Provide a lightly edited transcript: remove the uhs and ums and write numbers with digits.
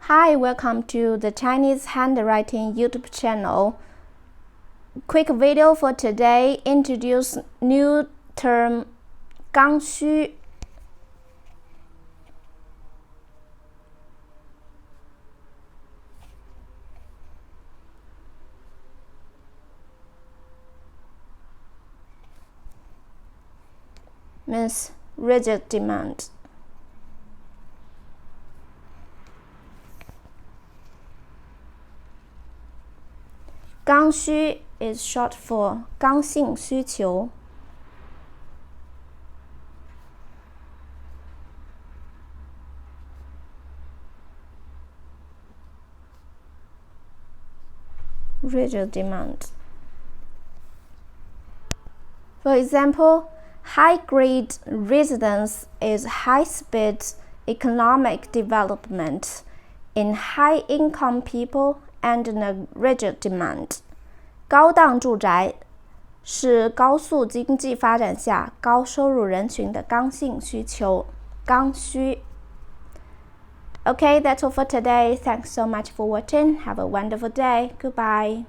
Hi, welcome to the Chinese Handwriting YouTube channel. Quick video for today. Introduce new term 刚需. Means rigid demand. 刚需 is short for 刚性需求. Rigid demand. For example, high-grade residence is high-speed economic development in high-income people and a rigid demand. 高档住宅是高速经济发展下高收入人群的刚性需求，刚需。Okay, that's all for today. Thanks so much for watching. Have a wonderful day. Goodbye.